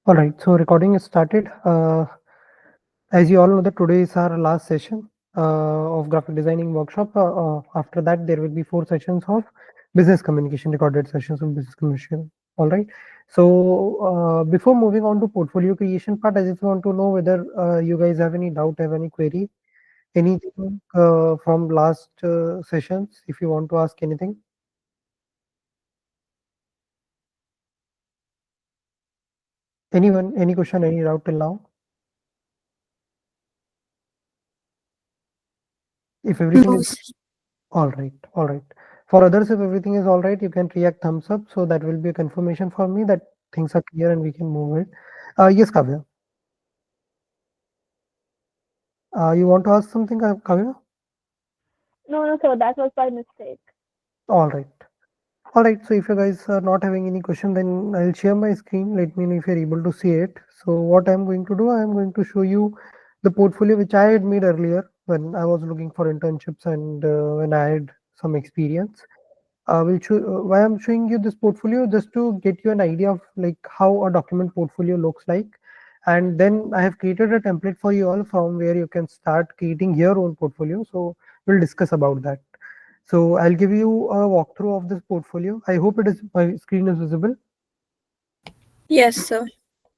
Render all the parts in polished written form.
All right, so recording is started. As you all know that today is our last session of graphic designing workshop. After that, there will be 4 sessions of business communication, recorded sessions of business communication. All right. So before moving on to portfolio creation part, I just want to know whether you guys have any doubt, have any query, anything from last sessions, if you want to ask anything. Anyone, any question, any doubt till now? If everything No, is all right, all right. For others, if everything is all right, you can react thumbs up. So that will be a confirmation for me that things are clear and we can move it. Yes, Kavya. You want to ask something, Kavya? no, sir, that was by mistake. All right. All right. So if you guys are not having any question, then I'll share my screen. Let me know if you're able to see it. So what I'm going to do, I'm going to show you the portfolio which I had made earlier when I was looking for internships and when I had some experience. Will show why I'm showing you this portfolio just to get you an idea of like how a document portfolio looks like. And then I have created a template for you all from where you can start creating your own portfolio. So we'll discuss about that. So I'll give you a walkthrough of this portfolio. I hope it is my screen is visible. Yes, sir.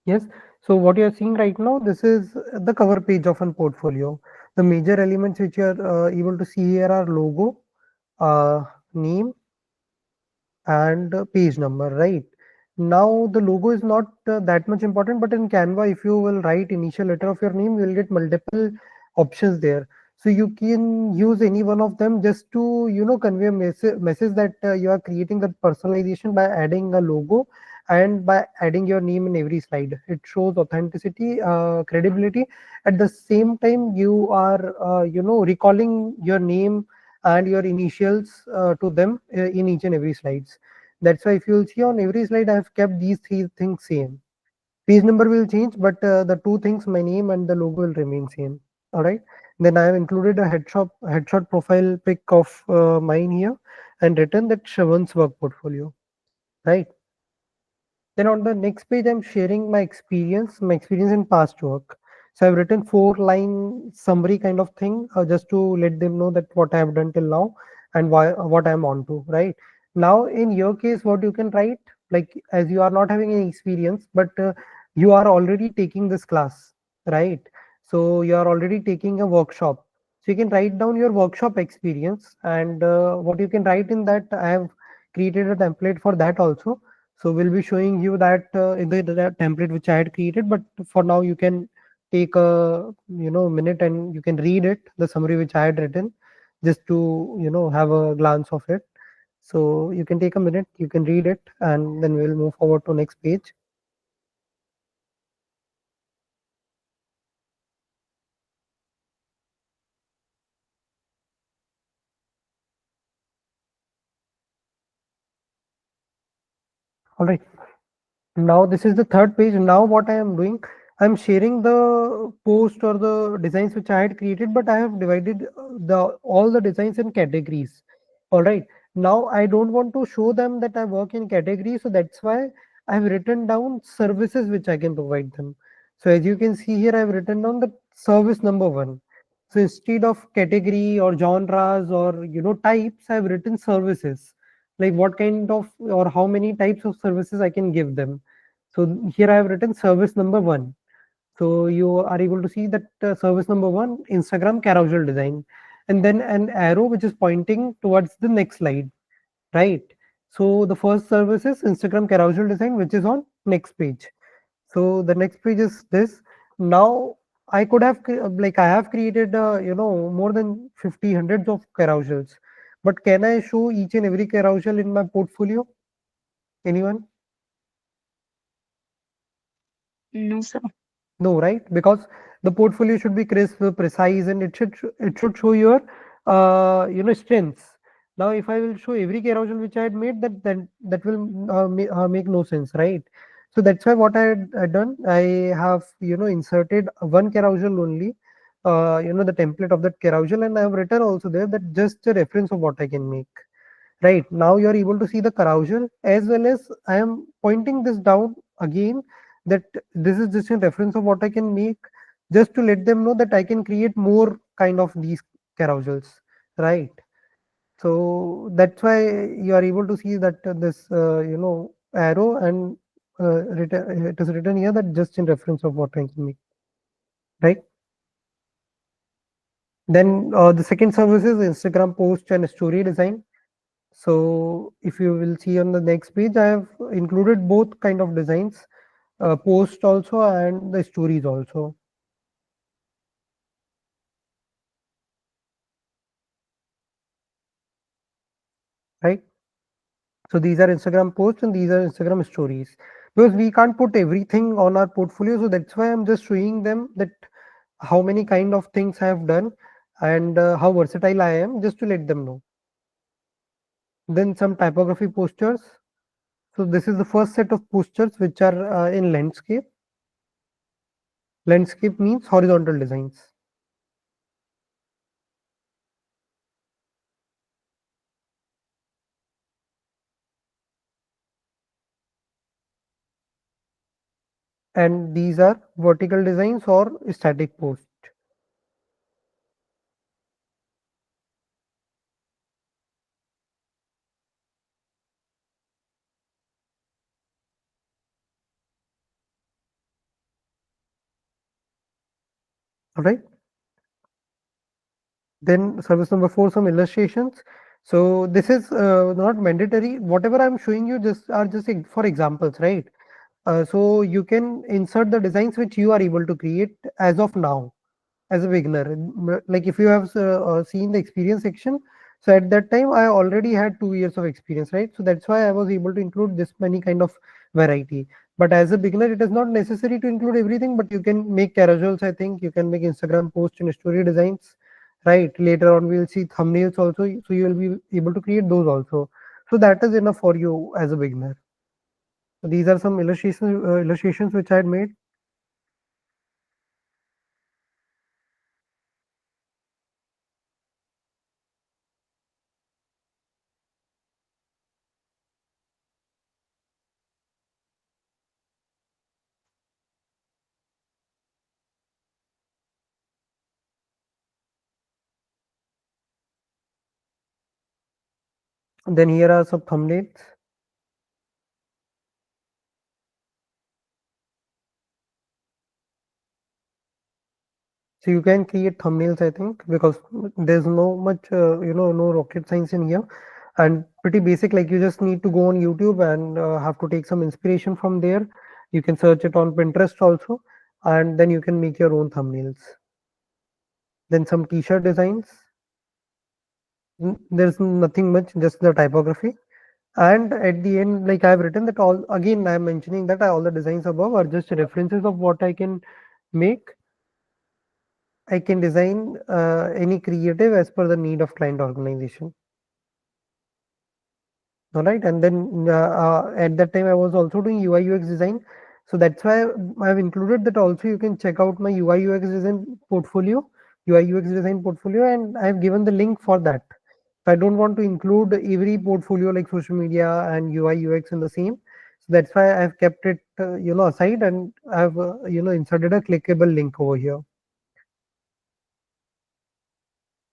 Yes. So what you are seeing right now, this is the cover page of a portfolio. The major elements which you are able to see here are logo, name, and page number, right? Now the logo is not that much important, but in Canva, if you will write initial letter of your name, you will get multiple options there. So you can use any one of them just to convey a message that you are creating that personalization by adding a logo and by adding your name in every slide. It shows authenticity, credibility. At the same time, you are recalling your name and your initials to them in each and every slides. That's why if you'll see on every slide, I have kept these 3 things same. Page number will change, but the 2 things, my name and the logo, will remain same. All right. Then I have included a headshot profile pic of mine here and written that Shravan's work portfolio. Right. Then on the next page, I'm sharing my experience in past work. So I've written 4-line summary kind of thing just to let them know that what I have done till now and why what I'm on to. Right now, in your case, what you can write, like as you are not having any experience, but you are already taking this class, right? So you are already taking a workshop. So you can write down your workshop experience and what you can write in that. I have created a template for that also, so we'll be showing you that in the template which I had created, but for now you can take a minute and you can read it, the summary which I had written, just to have a glance of it. So you can take a minute, you can read it, and then we'll move forward to next page. All right. Now this is the third page. Now what I am doing, I'm sharing the post or the designs which I had created, but I have divided the all the designs in categories. All right. Now I don't want to show them that I work in categories, so that's why I have written down services which I can provide them. So as you can see here, I have written down the service number 1. So instead of category or genres or types, I have written services, like what kind of or how many types of services I can give them. So here I have written service number 1. So you are able to see that service number 1, Instagram carousel design, and then an arrow which is pointing towards the next slide, right? So the first service is Instagram carousel design, which is on next page. So the next page is this. Now I could have like I have created more than 50 hundreds of carousels, but can I show each and every carousel in my portfolio? Anyone? No, sir. No, right? Because the portfolio should be crisp, precise, and it should show your strengths. Now, if I will show every carousel which I had made, that will make no sense, right? So that's why what I had done, I have inserted one carousel only, the template of that carousel, and I have written also there that just a reference of what I can make. Right now, you are able to see the carousel as well as I am pointing this down again that this is just a reference of what I can make, just to let them know that I can create more kind of these carousels, right? So that's why you are able to see that this arrow, and it is written here that just in reference of what I can make, right? Then the second service is Instagram post and story design. So if you will see on the next page, I have included both kind of designs, post also and the stories also, right? So these are Instagram posts and these are Instagram stories, because we can't put everything on our portfolio. So that's why I'm just showing them that how many kind of things I have done, and how versatile I am, just to let them know. Then some typography posters. So this is the first set of posters which are in landscape. Landscape means horizontal designs. And these are vertical designs or static post. All right. Then service number 4, some illustrations. So this is not mandatory. Whatever I'm showing you just are just for examples, right? So you can insert the designs which you are able to create as of now, as a beginner. Like if you have seen the experience section, so at that time I already had 2 years of experience, right? So that's why I was able to include this many kind of variety. But as a beginner, it is not necessary to include everything, but you can make carousels. I think you can make Instagram posts and story designs, right? Later on we'll see thumbnails also, so you will be able to create those also. So that is enough for you as a beginner. So these are some illustrations which I had made. Then here are some thumbnails. So you can create thumbnails, I think, because there's no much, no rocket science in here, and pretty basic. Like you just need to go on YouTube and have to take some inspiration from there. You can search it on Pinterest also, and then you can make your own thumbnails. Then some T-shirt designs. There's nothing much, just the typography. And at the end, like I've written that all again, I'm mentioning that all the designs above are just references of what I can make. I can design any creative as per the need of client organization. All right, and then at that time I was also doing UI UX design, so that's why I've included that also. You can check out my UI UX design portfolio, UI UX design portfolio, and I've given the link for that. So I don't want to include every portfolio like social media and UI UX in the same. So that's why I've kept it aside, and I've inserted a clickable link over here,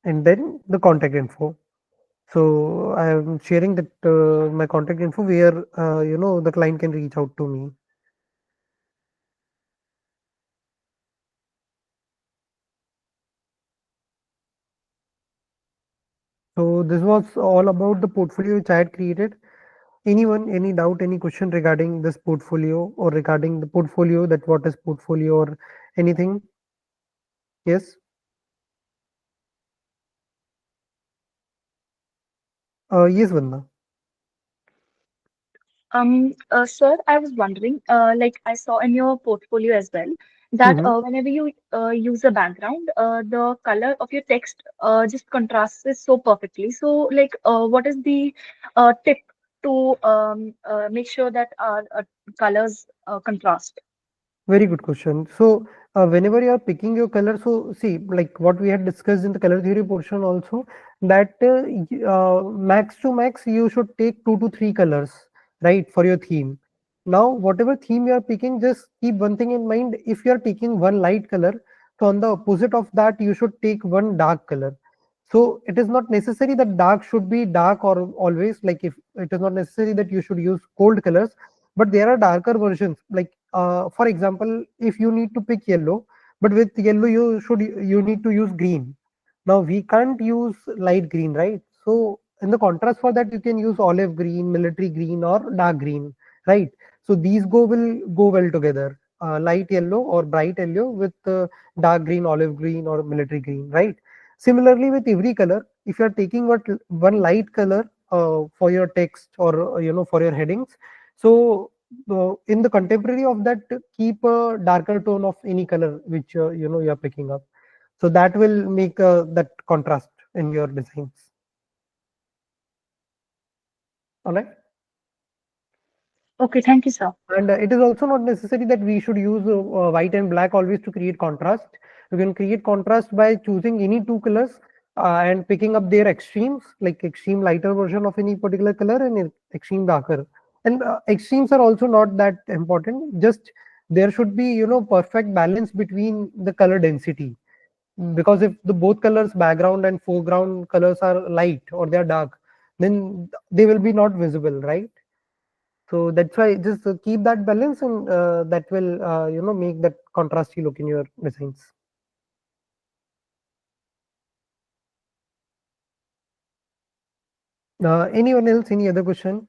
and then the contact info. So I am sharing that my contact info where the client can reach out to me. So this was all about the portfolio which I had created. Anyone, any doubt, any question regarding this portfolio, or regarding the portfolio, that what is portfolio or anything? Yes. Yes, Vandana. Sir, I was wondering, like I saw in your portfolio as well, that Mhm. whenever you use a background, the color of your text just contrasts it so perfectly. So, like, what is the tip to make sure that our colors contrast? Very good question. So, whenever you are picking your color, so see, like what we had discussed in the color theory portion also, that max to max you should take 2 to 3 colors, right, for your theme. Now, whatever theme you are picking, just keep one thing in mind. If you are taking one light color, so on the opposite of that, you should take one dark color. So it is not necessary that dark should be dark or always, like if it is not necessary that you should use cold colors, but there are darker versions. Like for example, if you need to pick yellow, but with yellow you need to use green. Now we can't use light green, right? So in the contrast for that, you can use olive green, military green, or dark green, right? So these will go well together. Light yellow or bright yellow with dark green, olive green, or military green, right? Similarly, with every color, if you are taking one light color for your text or for your headings, so in the contemporary of that, keep a darker tone of any color which you are picking up. So that will make that contrast in your designs. All right. Okay, thank you, sir. And it is also not necessary that we should use white and black always to create contrast. You can create contrast by choosing any two colors and picking up their extremes, like extreme lighter version of any particular color and extreme darker. And extremes are also not that important. Just there should be perfect balance between the color density. Because if the both colors, background and foreground colors, are light or they are dark, then they will be not visible, right? So that's why just keep that balance, and that will make that contrasty look in your designs. Anyone else? Any other question?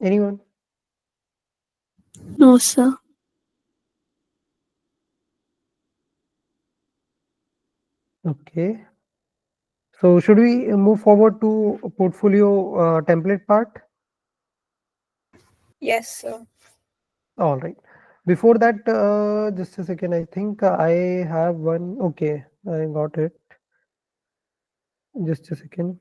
Anyone? No, sir. Okay. So should we move forward to portfolio template part? Yes, sir. All right. Before that, just a second. I think I have one. Okay, I got it. Just a second.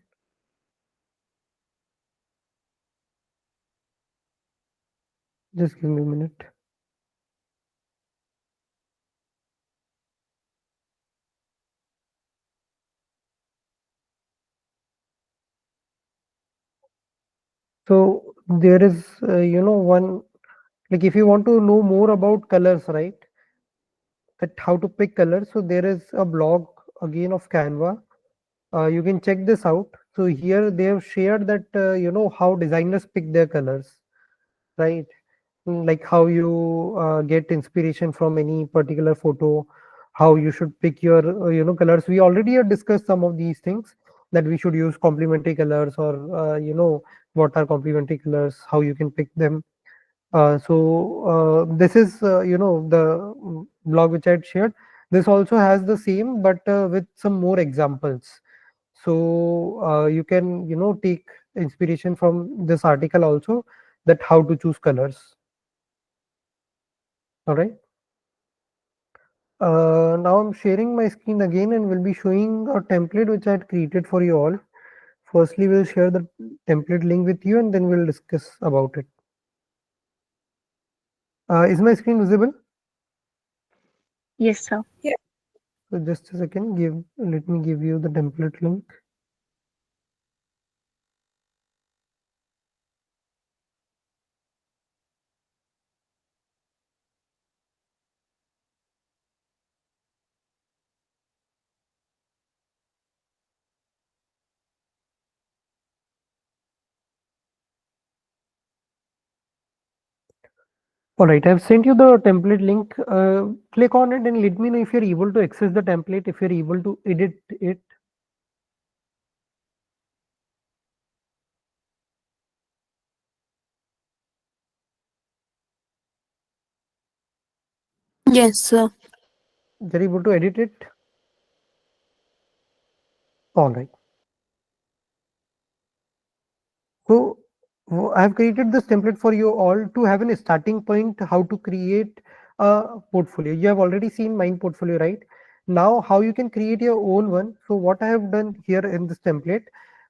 Just give me a minute. So there is, one, like if you want to know more about colors, right? That how to pick colors. So there is a blog again of Canva. You can check this out. So here they have shared that how designers pick their colors, right? Like how you get inspiration from any particular photo, how you should pick your colors. We already have discussed some of these things, that we should use complementary colors, or what are complementary colors, how you can pick them. This is the blog which I had shared. This also has the same, but with some more examples. So you can take inspiration from this article also, that how to choose colors. All right. Now I'm sharing my screen again and will be showing a template which I had created for you all. Firstly, we'll share the template link with you and then we'll discuss about it. Is my screen visible? Yes, sir. Yeah. So just a second, let me give you the template link. All right, I've sent you the template link. Click on it and let me know if you're able to access the template, if you're able to edit it. Yes, sir. You're able to edit it. All right. So I have created this template for you all to have a starting point how to create a portfolio. You have already seen mine portfolio, right? Now how you can create your own one. So what I have done here in this template,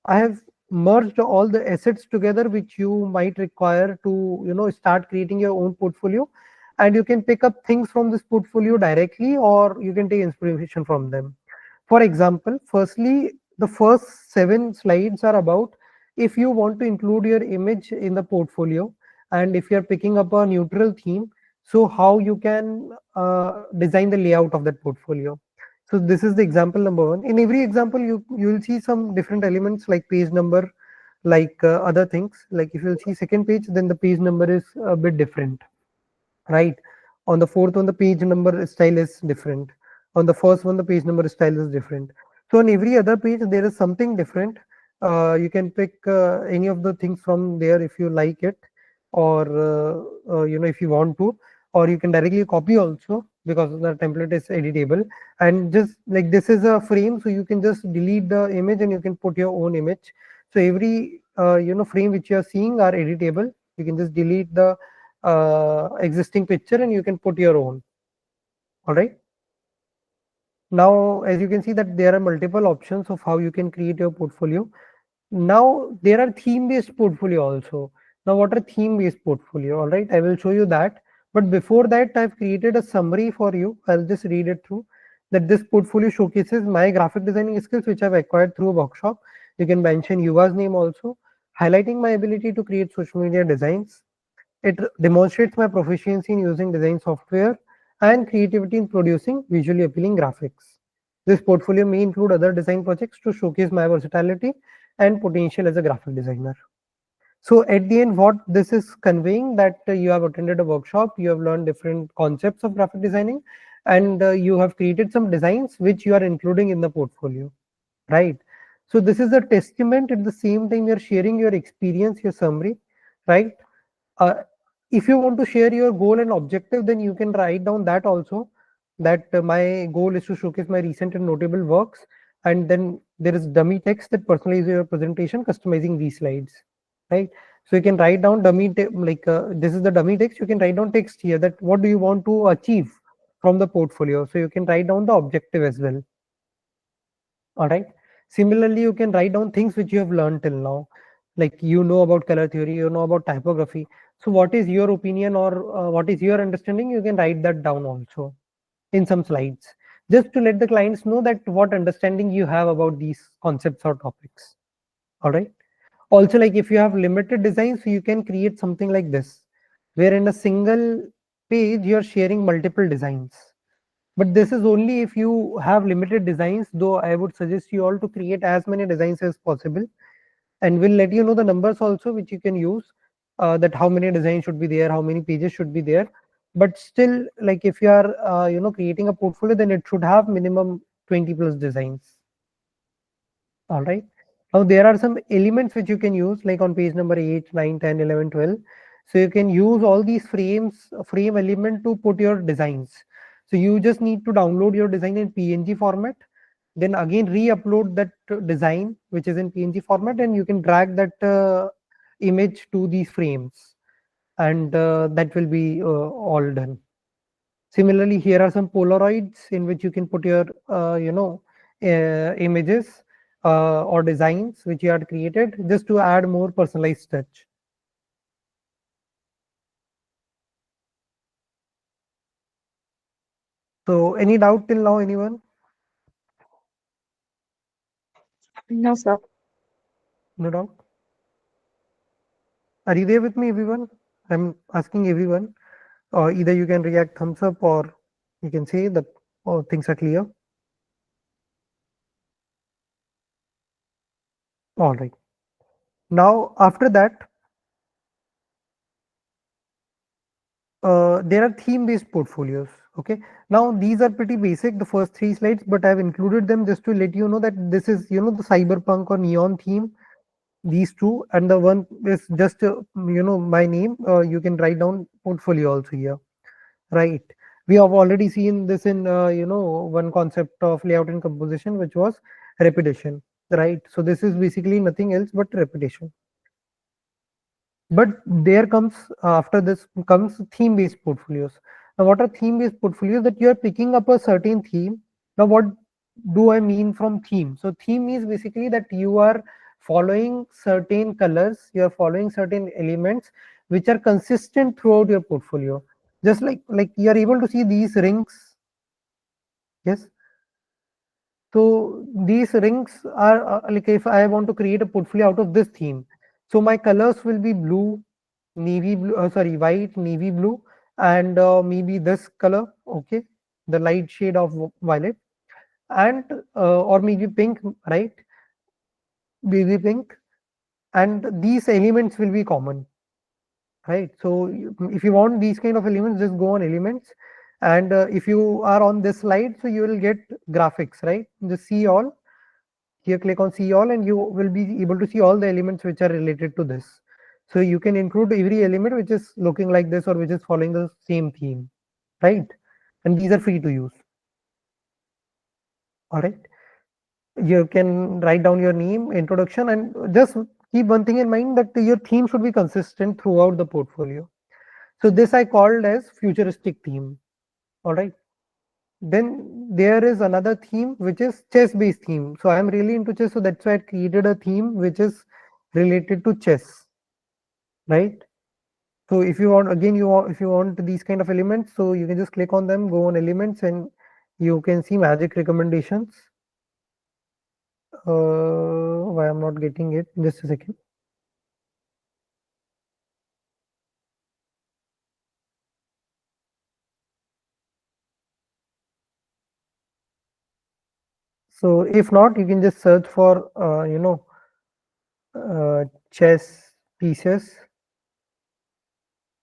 I have merged all the assets together which you might require to start creating your own portfolio, and you can pick up things from this portfolio directly, or you can take inspiration from them. For example, firstly, the first 7 slides are about if you want to include your image in the portfolio, and if you're picking up a neutral theme, so how you can design the layout of that portfolio. So this is the example number one. In every example, you will see some different elements like page number, like other things. Like if you'll see second page, then the page number is a bit different, right? On the fourth one, the page number style is different. On the first one, the page number style is different. So on every other page, there is something different. You can pick any of the things from there if you like it, or if you want to, or you can directly copy also, because the template is editable. And just like this is a frame, so you can just delete the image and you can put your own image. So every frame which you are seeing are editable. You can just delete the existing picture and you can put your own. All right. Now, as you can see that there are multiple options of how you can create your portfolio. Now there are theme based portfolio also. Now what are theme based portfolio? All right, I will show you that. But before that, I've created a summary for you. I'll just read it through. That this portfolio showcases my graphic designing skills which I've acquired through a workshop. You can mention Yuva's name also, highlighting my ability to create social media designs. It demonstrates my proficiency in using design software and creativity in producing visually appealing graphics. This portfolio may include other design projects to showcase my versatility and potential as a graphic designer. So at the end, what this is conveying that you have attended a workshop, you have learned different concepts of graphic designing, and you have created some designs which you are including in the portfolio, right? So this is a testament. At the same time, you're sharing your experience, your summary, right? uh, if you want to share your goal and objective, then you can write down that also, that my goal is to showcase my recent and notable works, and then there is dummy text that personalizes your presentation, customizing these slides, right? So you can write down like this is the dummy text. You can write down text here that what do you want to achieve from the portfolio, so you can write down the objective as well. All right. Similarly, you can write down things which you have learned till now, like you know about color theory, you know about typography. So, what is your opinion, or what is your understanding? You can write that down also in some slides, just to let the clients know that what understanding you have about these concepts or topics. All right. Also, like if you have limited designs, so you can create something like this, where in a single page you are sharing multiple designs. But this is only if you have limited designs, though I would suggest you all to create as many designs as possible. And we'll let you know the numbers also, which you can use, that how many designs should be there, how many pages should be there. But still, like if you are, creating a portfolio, then it should have minimum 20 plus designs. All right. Now there are some elements which you can use, like on page number 8, 9, 10, 11, 12. So you can use all these frame element to put your designs. So you just need to download your design in PNG format, then again re-upload that design which is in PNG format, and you can drag that image to these frames, and that will be all done. Similarly, here are some Polaroids in which you can put your, images or designs which you had created, just to add more personalized touch. So, any doubt till now, anyone? No, sir. No doubt. Are you there with me, everyone? I'm asking everyone. Either you can react thumbs up, or you can say that things are clear. All right. Now, after that, there are theme-based portfolios. Okay. Now these are pretty basic, the first 3 slides, but I've included them just to let you know that this is, the cyberpunk or neon theme. These two, and the one is just, my name. You can write down portfolio also here, right? We have already seen this in, one concept of layout and composition, which was repetition, right? So this is basically nothing else but repetition. But there comes, after this comes theme based portfolios. Now what are theme based portfolios? That you are picking up a certain theme. Now what do I mean from theme? So theme is basically that you are following certain colors, you are following certain elements which are consistent throughout your portfolio. Just like you are able to see these rings. Yes. So these rings are like if I want to create a portfolio out of this theme, so my colors will be blue, navy blue, sorry, white, navy blue, and maybe this color, okay, the light shade of violet, and or maybe pink, right, baby pink, and these elements will be common, right? So if you want these kind of elements, just go on elements, and if you are on this slide, so you will get graphics, right? Just see all. Here click on see all and you will be able to see all the elements which are related to this. So you can include every element which is looking like this or which is following the same theme, right? And these are free to use. All right. You can write down your name, introduction, and just keep one thing in mind that your theme should be consistent throughout the portfolio. So this I called as futuristic theme. All right. Then there is another theme which is chess based theme. So I am really into chess, so that's why I created a theme which is related to chess, right? So if you want, again, if you want these kind of elements, so you can just click on them, go on elements, and you can see magic recommendations. Why I'm not getting it? Just a second. So if not, you can just search for chess pieces,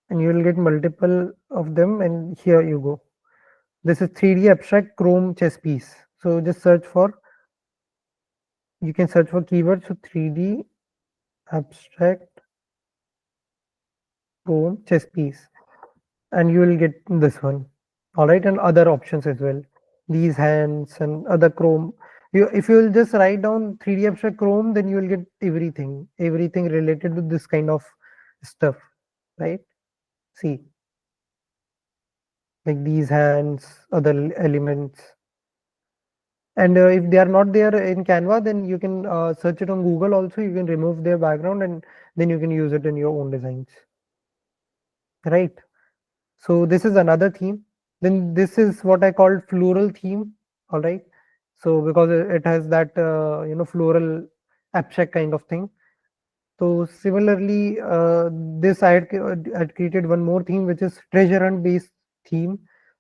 and you will get multiple of them. And here you go. This is 3D abstract chrome chess piece. So just search for. You can search for keywords. So 3D abstract chrome chess piece, and you will get this one. All right, and other options as well. These hands and other chrome. You, if you will just write down 3D abstract chrome, then you will get everything related to this kind of stuff, right? See, like these hands, other elements. And if they are not there in Canva, then you can search it on Google also. You can remove their background and then you can use it in your own designs, right? So this is another theme. Then this is what I call floral theme. All right. So because it has that floral abstract kind of thing. So similarly, this I had created one more theme which is treasure hunt based theme,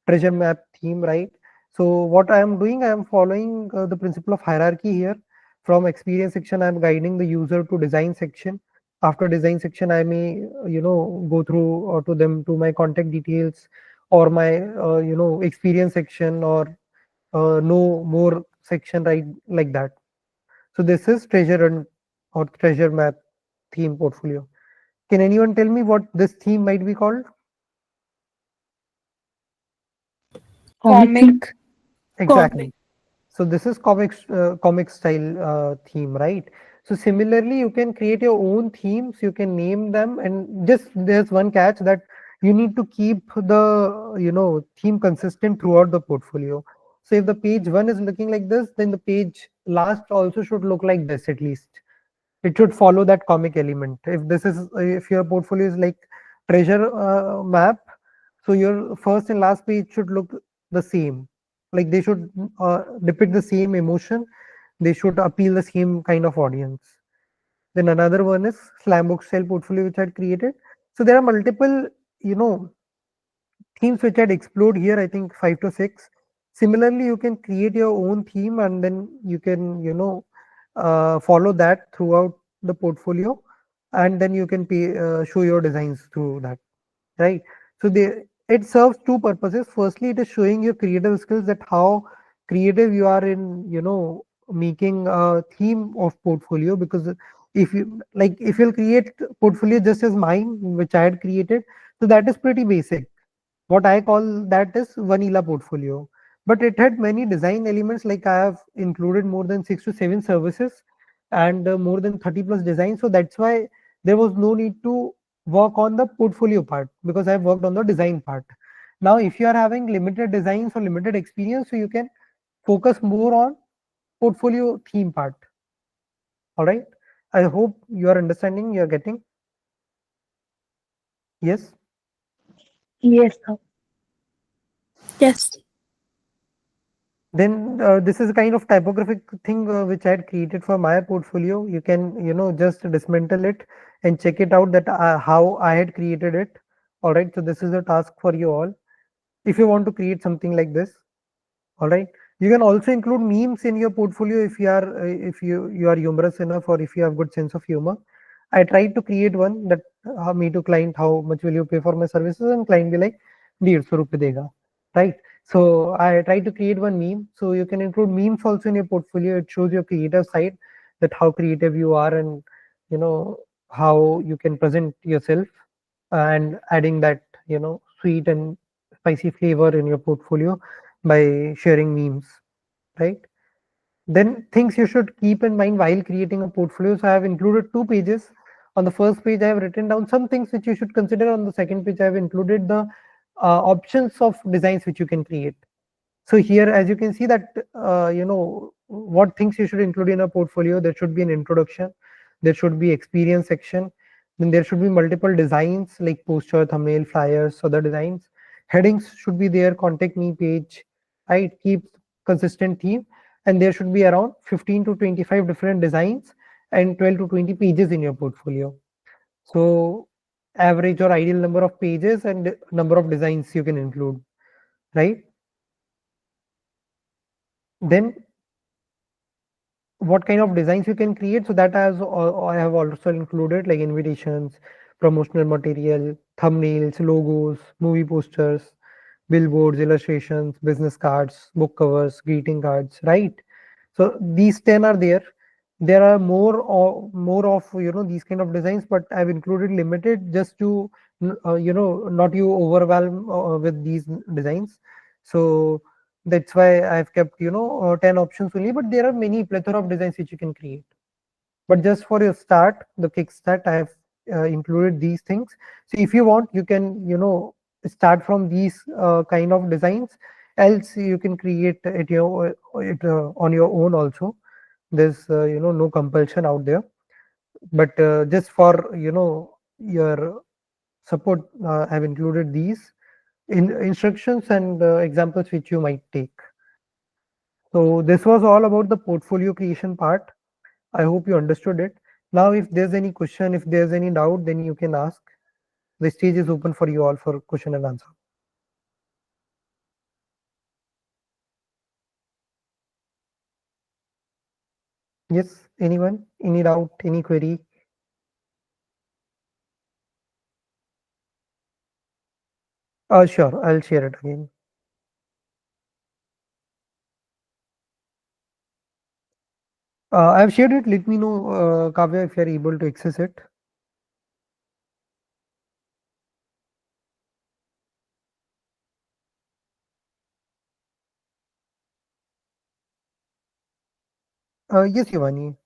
treasure map theme, right? So what I am doing, I am following the principle of hierarchy here. From experience section, I am guiding the user to design section. After design section, I may go through or to them to my contact details or my experience section or know more section, right? Like that. So this is treasure hunt or treasure map theme portfolio. Can anyone tell me what this theme might be called? Comic Comic. theme. Exactly. So this is comic style theme, right? So similarly, you can create your own themes. You can name them, and just there's one catch that you need to keep the theme consistent throughout the portfolio. So if the page one is looking like this, then the page last also should look like this at least. It should follow that comic element. If your portfolio is like treasure map, so your first and last page should look the same, like they should depict the same emotion, they should appeal the same kind of audience. Then another one is slam book style portfolio which I had created. So there are multiple you know themes which I'd explored here, I think 5 to 6. Similarly, you can create your own theme and then you can, follow that throughout the portfolio, and then you can show your designs through that, right? So it serves two purposes. Firstly, it is showing your creative skills, that how creative you are in, making a theme of portfolio. Because if you'll create portfolio just as mine, which I had created, so that is pretty basic. What I call that is vanilla portfolio. But it had many design elements, like I have included more than 6 to 7 services and more than 30 plus designs. So that's why there was no need to work on the portfolio part, because I've worked on the design part. Now, if you are having limited designs or limited experience, so you can focus more on portfolio theme part. All right. I hope you are understanding, you are getting. Yes. Yes, sir. Yes. Then this is a kind of typographic thing which I had created for my portfolio. You can, just dismantle it and check it out that how I had created it. All right. So this is a task for you all. If you want to create something like this, all right. You can also include memes in your portfolio if you are if you are humorous enough or if you have good sense of humor. I tried to create one that me to client, how much will you pay for my services, and client be like 150 रुपए देगा, right? So I tried to create one meme. So you can include memes also in your portfolio. It shows your creative side, that how creative you are, and you know how you can present yourself, and adding that sweet and spicy flavor in your portfolio by sharing memes, right? Then things you should keep in mind while creating a portfolio. So I have included two pages. On the first page, I have written down some things which you should consider. On the second page, I have included the options of designs which you can create. So here, as you can see that, what things you should include in a portfolio, there should be an introduction, there should be experience section, then there should be multiple designs like poster, thumbnail, flyers, other designs. Headings should be there, contact me page, right? Keep consistent theme, and there should be around 15 to 25 different designs and 12 to 20 pages in your portfolio. So average or ideal number of pages and number of designs you can include, right? Then what kind of designs you can create, so that as I have also included like invitations, promotional material, thumbnails, logos, movie posters, billboards, illustrations, business cards, book covers, greeting cards, right? So these 10 are there. There are more of these kind of designs, but I've included limited just to not you overwhelm with these designs. So that's why I've kept 10 options only, but there are many plethora of designs which you can create. But just for your start, the kickstart, I have included these things. So if you want, you can start from these kind of designs. Else you can create on your own also. There's no compulsion out there. But just for your support, I've included these in instructions and examples which you might take. So this was all about the portfolio creation part. I hope you understood it. Now, if there's any question, if there's any doubt, then you can ask. The stage is open for you all for question and answer. Yes, anyone? Any doubt? Any query? Sure, I'll share it again. I've shared it. Let me know, Kavya, if you're able to access it. Yes, Yavani.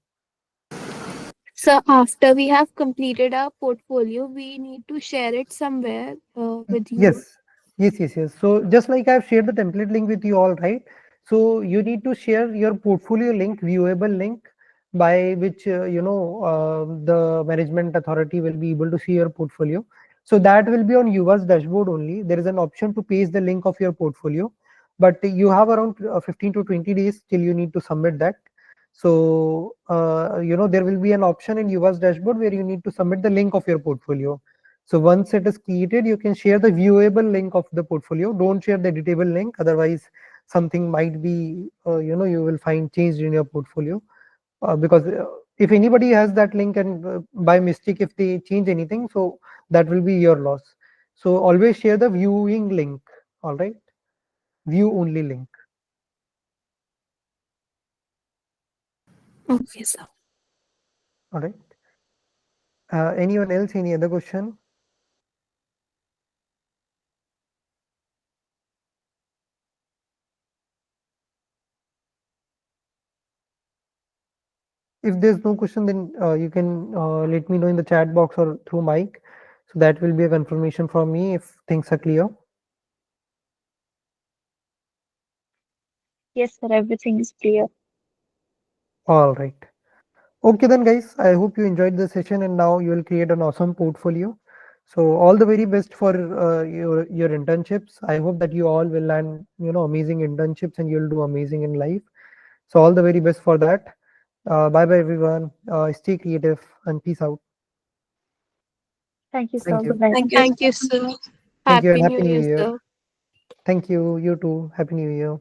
So after we have completed our portfolio, we need to share it somewhere with you. Yes, yes. So just like I've shared the template link with you all, right? So you need to share your portfolio link, viewable link, by which the management authority will be able to see your portfolio. So that will be on Yuva's dashboard only. There is an option to paste the link of your portfolio, but you have around 15 to 20 days till you need to submit that. So there will be an option in Yuva's dashboard where you need to submit the link of your portfolio. So once it is created, you can share the viewable link of the portfolio. Don't share the editable link. Otherwise, something might be, you will find changed in your portfolio. Because if anybody has that link and by mistake, if they change anything, so that will be your loss. So always share the viewing link. All right. View only link. Okay, sir. All right. Anyone else? Any other question? If there's no question, then you can let me know in the chat box or through mic. So that will be a confirmation from me if things are clear. Yes, sir, everything is clear. All right. Okay then, guys. I hope you enjoyed the session, and now you will create an awesome portfolio. So all the very best for your internships. I hope that you all will land amazing internships and you'll do amazing in life. So all the very best for that. Bye bye everyone. Stay creative and peace out. Thank you, Thank sir. you. Good night. Thank you. Thank you, sir. Thank you and Happy New happy New Year, Year. sir. Thank you. You too. Happy New Year.